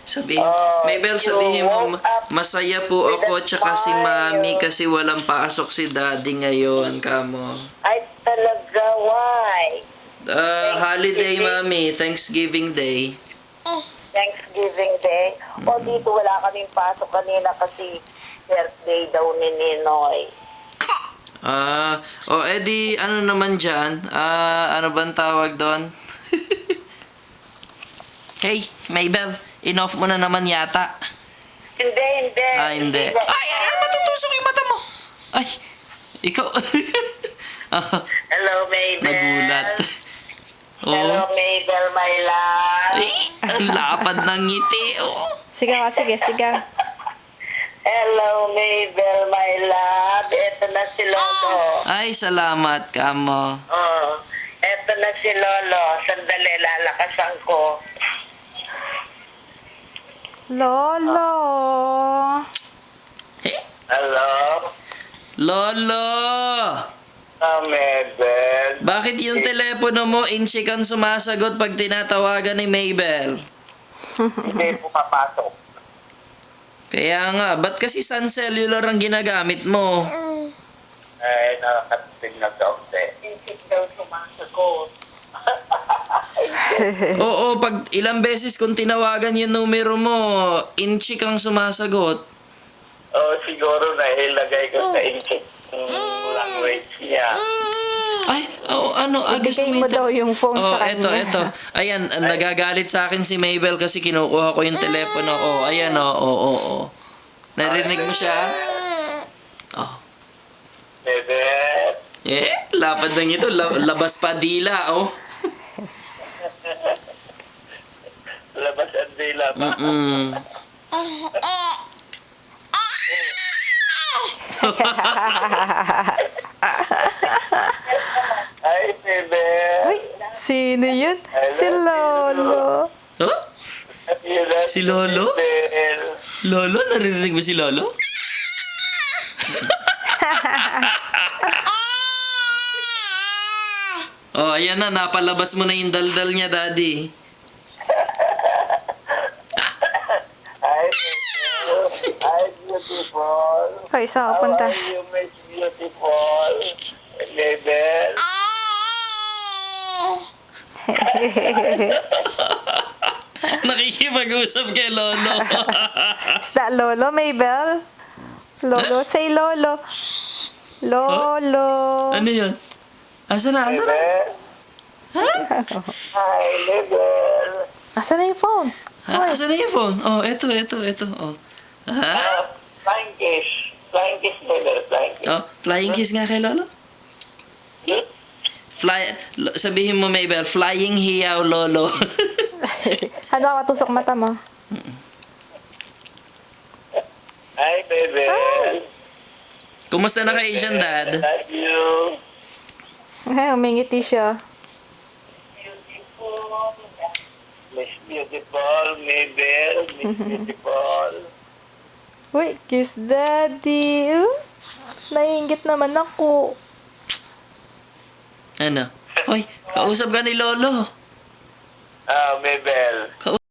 Sabihin, Maybel, sabihin mo, masaya po ako tsaka si Mami kasi walang pasok si Daddy ngayon, kamo. Ay, talaga, why? Holiday, Mami. Thanksgiving Day. Thanksgiving Day. O dito wala kaming pasok kanina kasi birthday daw ni Ninoy. Edi, ano naman dyan? Ano bang tawag doon? Hey, Maybel, in-off mo na naman yata. Hindi. Hindi. Ay, matutusok yung mata mo. Ay, ikaw. Hello, Mabel. Nagulat. Hello, Mabel, my love. Ay, ang lapad ng ngiti. Sige. Hello, Mabel, my love. Ito na si Lolo. Ay, salamat, kamo. Ito na si Lolo. Sandali, lalakasan ko. Lolo. Hello? Lolo! Mabel. Bakit yung telepono mo, inchi kang sumasagot pag tinatawagan ni Maybel? Hindi po papasok. Kaya nga, ba't kasi Sun Cellular ang ginagamit mo? Ay, nakakatig na kaunti. Hindi daw sumasagot. Oo, pag ilang beses kung tinawagan yung numero mo, inchi kang sumasagot. Siguro na ilagay ko sa incheck language niya. Ay, gusto Ibigay mo mo daw yung phone sa kanya. Ito. Ayan, nagagalit sa akin si Maybel kasi kinukuha ko yung telepono. Ayan, narinig mo siya? Bebe. Lapad ng ito. Labas pa dila, Labas ang dila pa. Ay, Bebe. Uy, sino yun? Si Lolo. Huh? Si Lolo? Bebe. Lolo? Naririnig mo si Lolo? Ayan na. Napalabas mo na yung daldal niya, Daddy. Ay, Bebe. Ay, beautiful. Ay, saan ka punta? How are you, Miss Beautiful? Bebe. Nakikipag-usap kay Lolo. Is that Lolo, Maybel? Lolo, say Lolo. Lolo. Ano yun? Asa na? Bebe. Hi, Bebe. Asan na yung phone? Asa na yung phone? Eto. Flying kiss. Flying kiss, Bebe. Flying kiss. Flying kiss nga kay Lolo? Sabihin mo, Maybel, flying hiyaw, Lolo. Ano ka matusok mata mo? Hi, Bebe. Kumusta na kay Asian Dad? Love you. Ay, umingiti siya. Beautiful. Miss Beautiful, Mabel. Miss Beautiful. Uy, kiss daddy. Naiingit naman ako. Ano? Hoy, kausap ka ni Lolo. Mabel.